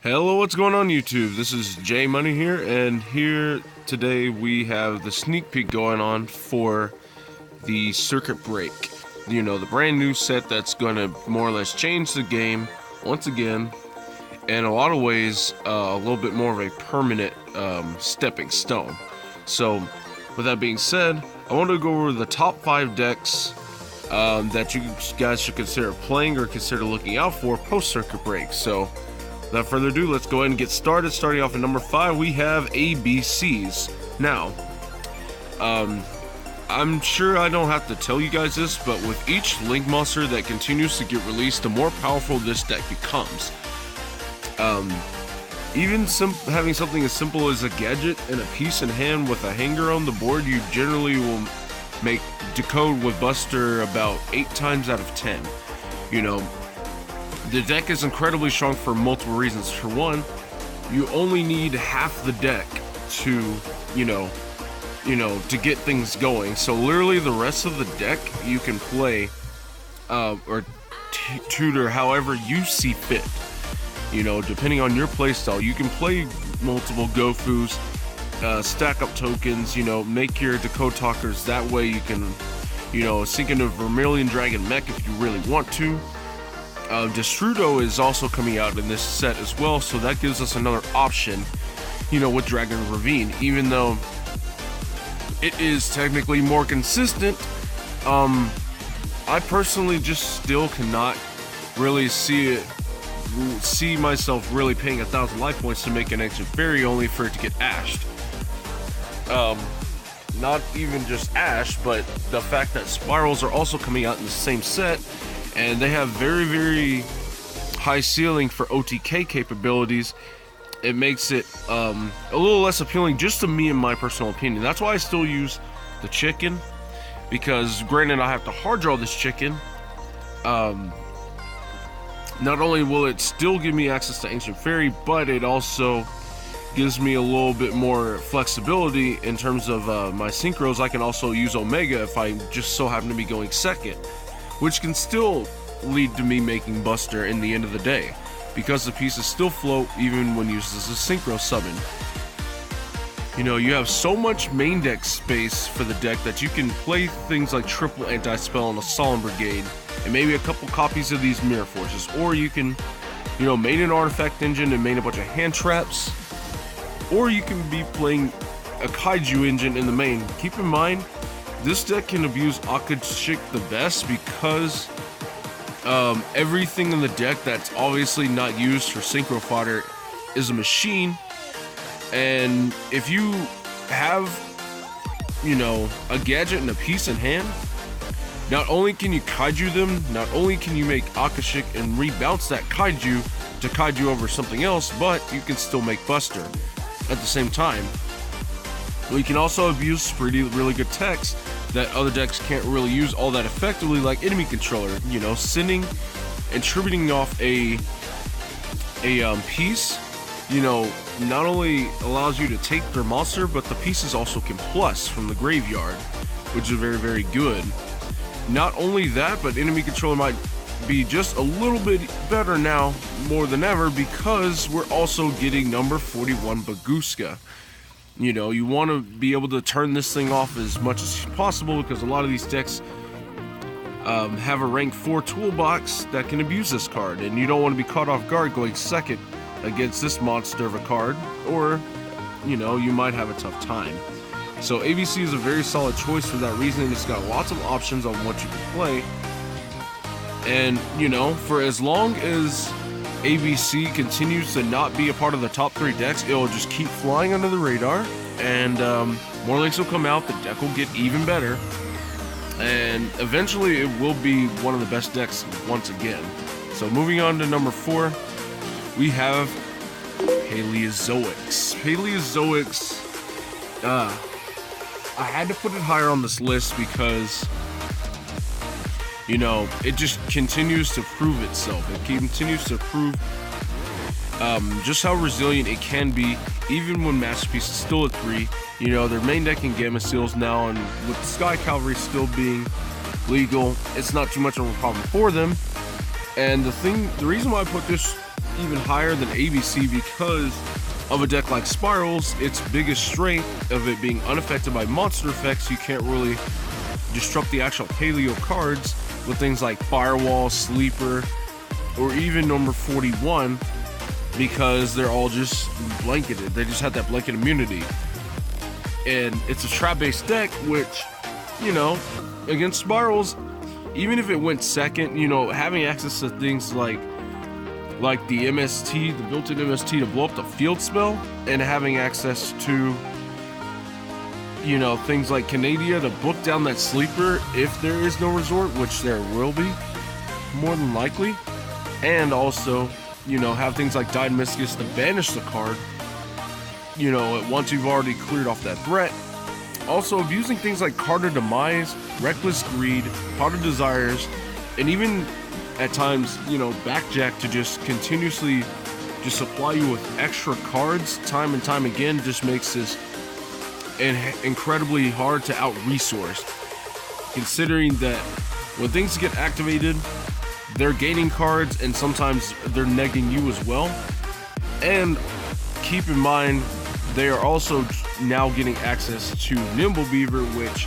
Hello, what's going on YouTube? This is J Money here, and here today we have the sneak peek going on for the Circuit Break. You know, the brand new set that's gonna more or less change the game once again, in a lot of ways, a little bit more of a permanent stepping stone. So, with that being said, I want to go over the top 5 decks that you guys should consider playing or consider looking out for post Circuit Break. So, without further ado, let's go ahead and get started. Starting off at number 5, we have ABCs. Now, I'm sure I don't have to tell you guys this, but with each Link monster that continues to get released, the more powerful this deck becomes. Even having something as simple as a gadget and a piece in hand with a hanger on the board, you generally will make decode with Buster about 8 times out of 10. You know, the deck is incredibly strong for multiple reasons. For one, you only need half the deck to, to get things going. So literally the rest of the deck you can play or tutor however you see fit. You know, depending on your playstyle, you can play multiple Gofus, stack up tokens, make your Decode Talkers. That way you can, sink into Vermilion Dragon Mech if you really want to. Destrudo is also coming out in this set as well, so that gives us another option, with Dragon Ravine. Even though it is technically more consistent, I personally just still cannot really see myself really paying 1,000 life points to make an Ancient Fairy only for it to get ashed. Not even just ash, but the fact that Spirals are also coming out in the same set, and they have very, very high ceiling for OTK capabilities. It makes it a little less appealing just to me, in my personal opinion. That's why I still use the chicken, because granted I have to hard draw this chicken. Not only will it still give me access to Ancient Fairy, but it also gives me a little bit more flexibility in terms of my synchros. I can also use Omega if I just so happen to be going second, which can still lead to me making Buster in the end of the day, because the pieces still float even when used as a synchro summon. You have so much main deck space for the deck that you can play things like triple anti-spell on a Solemn Brigade, and maybe a couple copies of these Mirror Forces, or you can, main an Artifact Engine and main a bunch of hand traps, or you can be playing a Kaiju engine in the main. Keep in mind, this deck can abuse Akashik the best because everything in the deck that's obviously not used for synchro fodder is a machine, and if you have, a gadget and a piece in hand, not only can you Kaiju them, not only can you make Akashik and rebounce that Kaiju to Kaiju over something else, but you can still make Buster at the same time. We can also abuse really good text that other decks can't really use all that effectively, like Enemy Controller. Sending and tributing off a piece, not only allows you to take their monster, but the pieces also can plus from the graveyard, which is very, very good. Not only that, but Enemy Controller might be just a little bit better now, more than ever, because we're also getting number 41 Baguska. You want to be able to turn this thing off as much as possible, because a lot of these decks have a rank 4 toolbox that can abuse this card, and you don't want to be caught off guard going second against this monster of a card, or, you might have a tough time. So ABC is a very solid choice for that reason. It's got lots of options on what you can play, and, for as long as ABC continues to not be a part of the top 3 decks, it will just keep flying under the radar, and more links will come out, the deck will get even better, and eventually it will be one of the best decks once again. So moving on to number 4, we have Paleozoics. Paleozoics, I had to put it higher on this list because it just continues to prove itself. It continues to prove just how resilient it can be, even when Masterpiece is still at 3. Their main deck in Gamma Seals now, and with Sky Cavalry still being legal, it's not too much of a problem for them. And the reason why I put this even higher than ABC because of a deck like Spirals. Its biggest strength of it being unaffected by monster effects, you can't really disrupt the actual Paleo cards with things like Firewall, Sleeper, or even number 41, because they're all just blanketed. They just have that blanket immunity. And it's a trap-based deck, which, you know, against Spirals, even if it went second, you know, having access to things like the MST, the built-in MST to blow up the field spell, and having access to, you know, things like Canadia to book down that Sleeper if there is no resort, which there will be, more than likely. And also, you know, have things like Dynamiscus to banish the card, you know, once you've already cleared off that threat. Also, abusing things like Card of Demise, Reckless Greed, Pot of Desires, and even at times, you know, Backjack to just continuously just supply you with extra cards time and time again just makes this incredibly hard to out-resource. Considering that when things get activated, they're gaining cards and sometimes they're negging you as well. And keep in mind, they are also now getting access to Nimble Beaver, which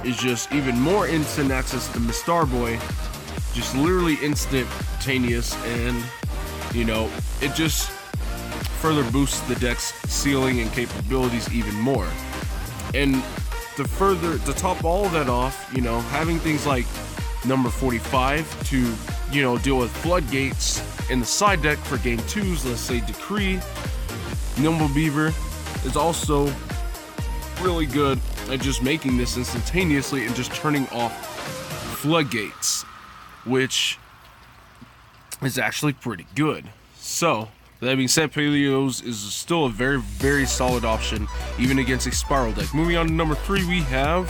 is just even more instant access to Mistar Boy. Just literally instantaneous, and you know, it just further boosts the deck's ceiling and capabilities even more. And to top all of that off, you know, having things like number 45 to, you know, deal with floodgates in the side deck for game 2s, let's say Decree, Nimble Beaver is also really good at just making this instantaneously and just turning off floodgates, which is actually pretty good. So, that being said, Paleos is still a very, very solid option, even against a Spiral deck. Moving on to number 3, we have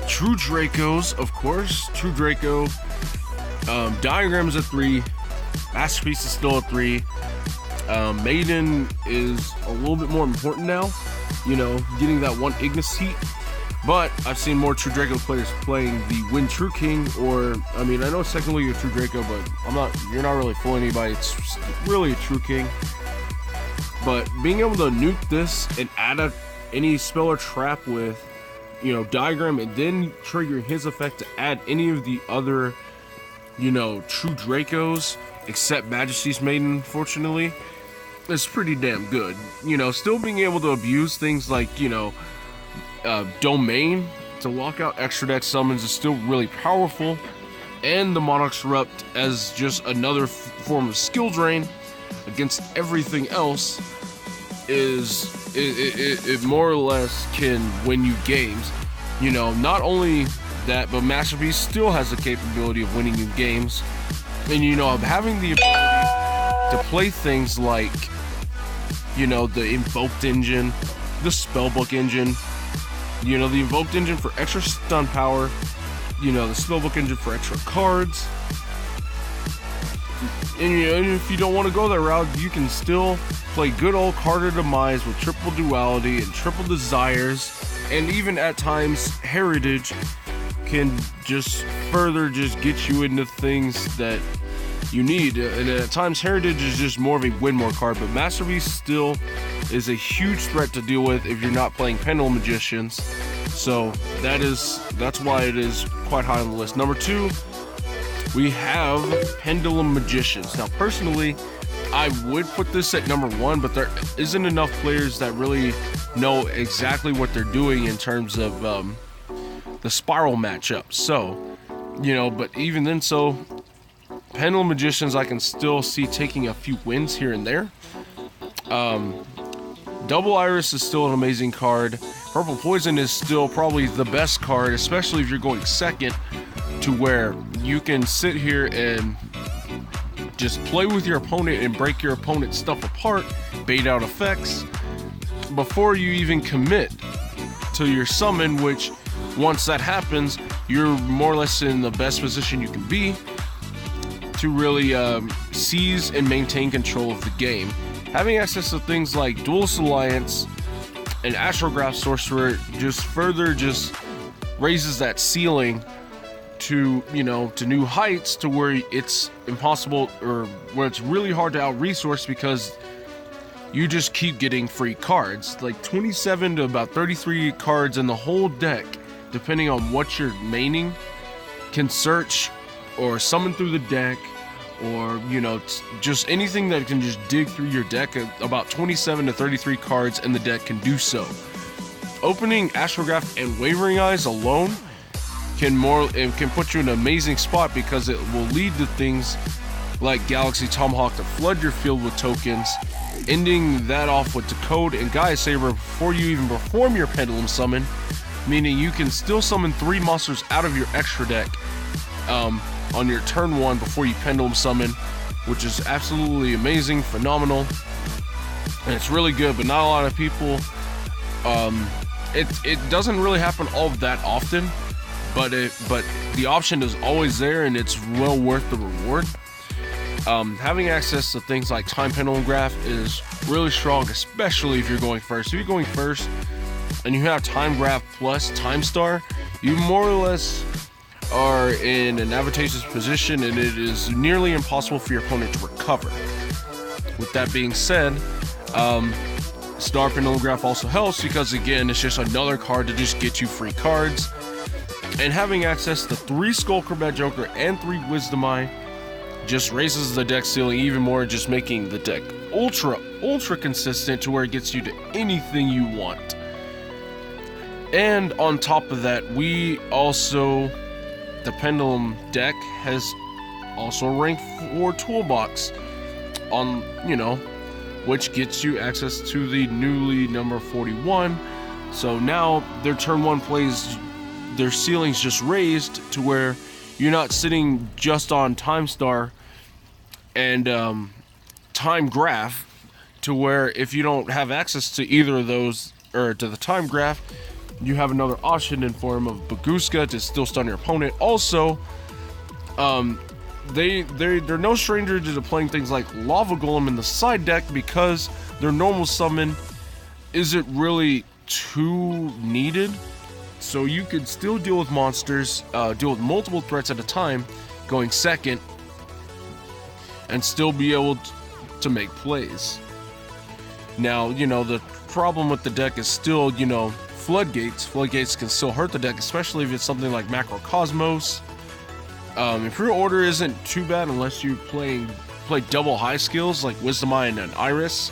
True Dracos, of course. True Draco. Diagrams at 3. Masterpiece is still at 3. Maiden is a little bit more important now, you know, getting that one Ignis heat. But I've seen more True Draco players playing the Win True King, or, I mean, I know it's technically a True Draco, but you're not really fooling anybody. It's really a True King. But being able to nuke this and add any spell or trap with, you know, Diagram, and then trigger his effect to add any of the other, you know, True Dracos, except Majesty's Maiden, unfortunately, is pretty damn good. You know, still being able to abuse things like, you know, Domain to lock out extra deck summons is still really powerful, and the Monarch's Erupt as just another form of skill drain against everything else it more or less can win you games. You know, not only that, but Masterpiece still has the capability of winning you games, and you know, having the ability to play things like, you know, the Invoked Engine, the Spellbook Engine, you know, the Invoked Engine for extra stun power, you know, the Spellbook Engine for extra cards. And, you know, if you don't want to go that route, you can still play good old Card of Demise with triple Duality and triple Desires, and even at times Heritage can just further just get you into things that you need. And at times Heritage is just more of a win more card, but Masterpiece still is a huge threat to deal with if you're not playing Pendulum Magicians. So that's why it is quite high on the list. Number 2, we have Pendulum Magicians. Now personally, I would put this at number 1, but there isn't enough players that really know exactly what they're doing in terms of the Spiral matchup. So, you know, but even then, so Pendulum Magicians I can still see taking a few wins here and there. Double Iris is still an amazing card. Purple Poison is still probably the best card, especially if you're going second, to where you can sit here and just play with your opponent and break your opponent's stuff apart, bait out effects, before you even commit to your summon, which once that happens, you're more or less in the best position you can be to really seize and maintain control of the game. Having access to things like Duelist Alliance and Astrograph Sorcerer just further just raises that ceiling to, you know, to new heights to where it's impossible, or where it's really hard to out-resource because you just keep getting free cards. Like 27 to about 33 cards in the whole deck, depending on what you're maining, can search or summon through the deck, or, you know, just anything that can just dig through your deck. About 27 to 33 cards in the deck can do so. Opening Astrograph and Wavering Eyes alone can put you in an amazing spot, because it will lead to things like Galaxy Tomahawk to flood your field with tokens, ending that off with Decode and Gaia Saber before you even perform your Pendulum summon, meaning you can still summon 3 monsters out of your extra deck on your turn 1 before you Pendulum summon, which is absolutely amazing, phenomenal, and it's really good. But not a lot of people, it doesn't really happen all that often, but the option is always there, and it's well worth the reward. Having access to things like Time Pendulum Graph is really strong, especially if you're going first. If you're going first and you have Time Graph plus Time Star, you more or less are in an advantageous position, and it is nearly impossible for your opponent to recover. With that being said, Star Pendulum Graph also helps because, again, it's just another card to just get you free cards. And having access to 3 Skull Combat Joker and 3 Wisdom Eye just raises the deck ceiling even more, just making the deck ultra consistent to where it gets you to anything you want. And on top of that, the Pendulum deck has also a rank 4 toolbox on, you know, which gets you access to the newly number 41. So now their turn 1 plays, their ceiling's just raised to where you're not sitting just on Time Star and Time Graph, to where if you don't have access to either of those, or to the Time Graph, you have another option in form of Baguska to still stun your opponent. Also, they're no stranger to playing things like Lava Golem in the side deck, because their normal summon isn't really too needed. So you could still deal with monsters, deal with multiple threats at a time, going second, and still be able to make plays. Now, you know, the problem with the deck is still, you know, Floodgates. Floodgates can still hurt the deck, especially if it's something like Macrocosmos. If your order isn't too bad, unless you play double high skills like Wisdom Eye and an Iris.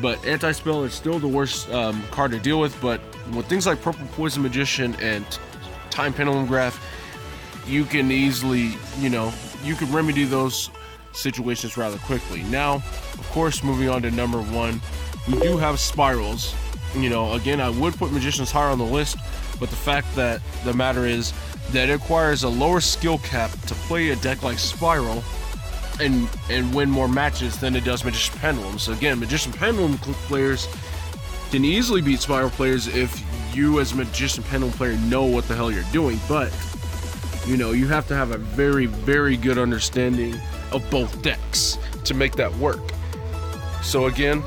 But Anti-Spell is still the worst card to deal with. But with things like Purple Poison Magician and Time Pendulum Graph, you can easily, you know, you can remedy those situations rather quickly. Now, of course, moving on to number 1, we do have Spirals. You know, again, I would put Magicians higher on the list, but the fact that the matter is that it requires a lower skill cap to play a deck like Spiral and win more matches than it does Magician Pendulum. So again, Magician Pendulum players can easily beat Spiral players if you as a Magician Pendulum player know what the hell you're doing, but you know, you have to have a very, very good understanding of both decks to make that work. So again,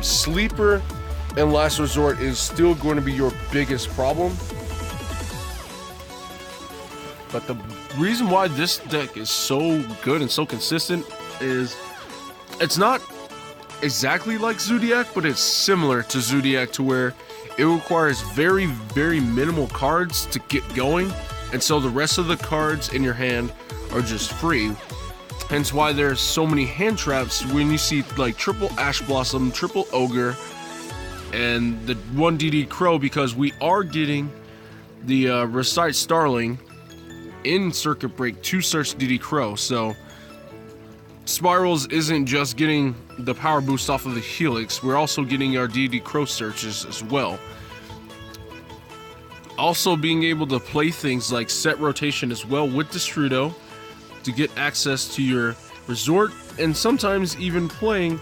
Sleeper and Last Resort is still going to be your biggest problem. But the reason why this deck is so good and so consistent is it's not exactly like Zodiac, but it's similar to Zodiac, to where it requires very, very minimal cards to get going, and so the rest of the cards in your hand are just free. Hence why there's so many hand traps when you see like triple Ash Blossom, triple Ogre, and the 1 DD Crow, because we are getting the Recite Starling in Circuit Break to search DD Crow. So Spirals isn't just getting the power boost off of the Helix, we're also getting our DD Crow searches as well. Also being able to play things like Set Rotation as well with Destrudo to get access to your resort, and sometimes even playing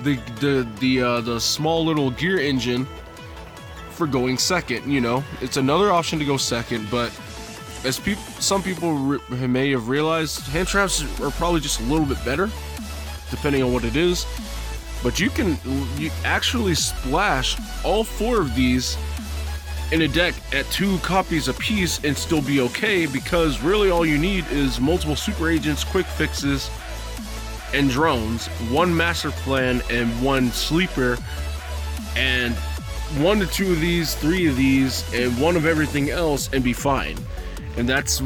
the small little gear engine for going second. You know, it's another option to go second, but as some people may have realized, hand traps are probably just a little bit better, depending on what it is. But you actually splash all 4 of these in a deck at 2 copies apiece and still be okay, because really all you need is multiple super agents, quick fixes, and drones, 1 master plan and 1 sleeper, and 1 to 2 of these, 3 of these, and 1 of everything else, and be fine. And that's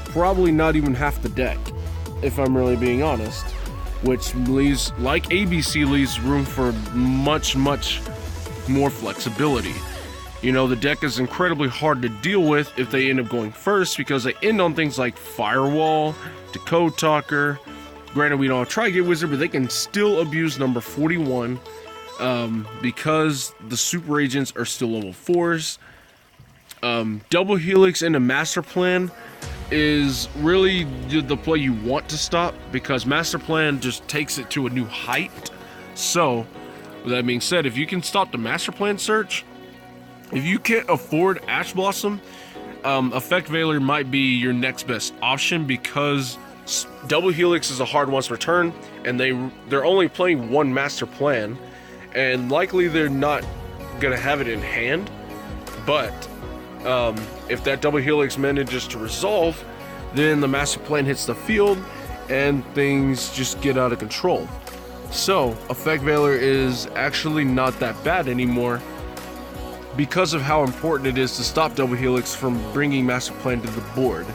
probably not even half the deck, if I'm really being honest, which leaves, like ABC, leaves room for much more flexibility. You know, the deck is incredibly hard to deal with if they end up going first, because they end on things like Firewall, Decode Talker. Granted, we don't have Tri-Gate Wizard, but they can still abuse number 41 because the super agents are still level 4s. Double Helix into Master Plan is really the play you want to stop, because Master Plan just takes it to a new height. So, with that being said, if you can stop the Master Plan search, if you can't afford Ash Blossom, Effect Veiler might be your next best option, because Double Helix is a hard once per turn, and they're only playing 1 Master Plan, and likely they're not gonna have it in hand. But if that Double Helix manages to resolve, then the Master Plan hits the field and things just get out of control. So Effect Veiler is actually not that bad anymore, because of how important it is to stop Double Helix from bringing Master Plan to the board.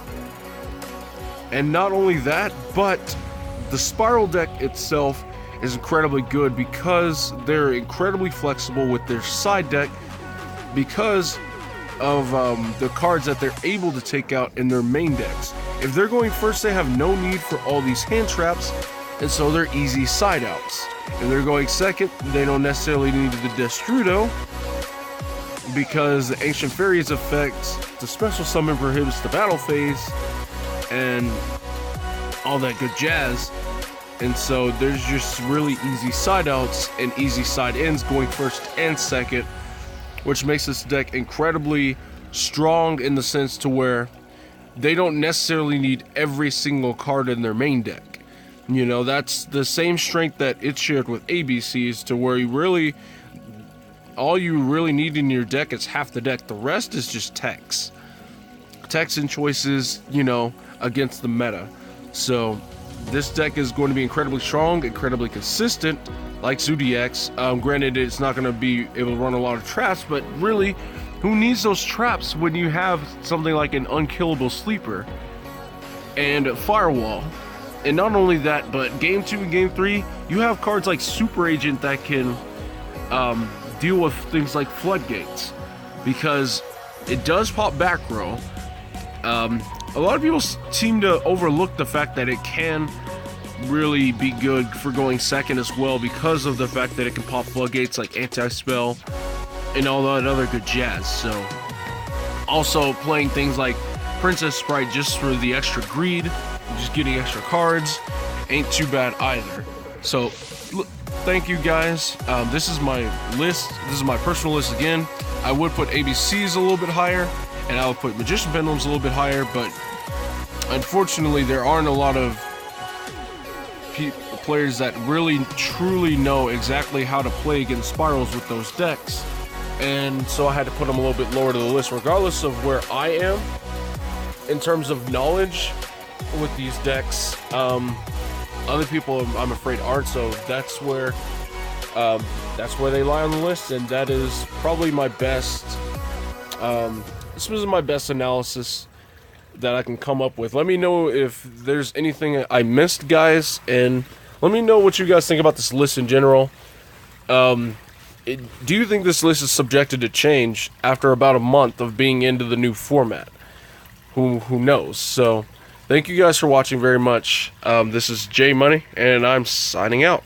And not only that, but the Spiral deck itself is incredibly good, because they're incredibly flexible with their side deck, because of the cards that they're able to take out in their main decks. If they're going first, they have no need for all these hand traps, and so they're easy side outs. If they're going second, they don't necessarily need the Destrudo, because the Ancient Fairies effect, the special summon prohibits the battle phase, and all that good jazz. And so there's just really easy side outs and easy side ends going first and second, which makes this deck incredibly strong in the sense to where they don't necessarily need every single card in their main deck. You know, that's the same strength that it shared with ABCs, to where all you really need in your deck is half the deck. The rest is just text and choices, you know, against the meta. So this deck is going to be incredibly strong, incredibly consistent, like Zodiacs. Granted, it's not going to be able to run a lot of traps, but really, who needs those traps when you have something like an unkillable sleeper and Firewall? And not only that, but game 2 and game 3, you have cards like Super Agent that can deal with things like Floodgates, because it does pop back row. A lot of people seem to overlook the fact that it can really be good for going second as well, because of the fact that it can pop Floodgates like Anti-Spell and all that other good jazz. So also playing things like Princess Sprite just for the extra greed, just getting extra cards, ain't too bad either. So thank you guys. This is my list. This is my personal list again. I would put ABCs a little bit higher, and I would put Magician Pendulums a little bit higher, but unfortunately there aren't a lot of players that really truly know exactly how to play against Spirals with those decks, and so I had to put them a little bit lower to the list, regardless of where I am in terms of knowledge with these decks. Other people, I'm afraid, aren't, so that's where they lie on the list, and that is probably my best. This was my best analysis that I can come up with. Let me know if there's anything I missed, guys, and let me know what you guys think about this list in general. Do you think this list is subjected to change after about a month of being into the new format? Who knows? So thank you guys for watching very much. This is J Money, and I'm signing out.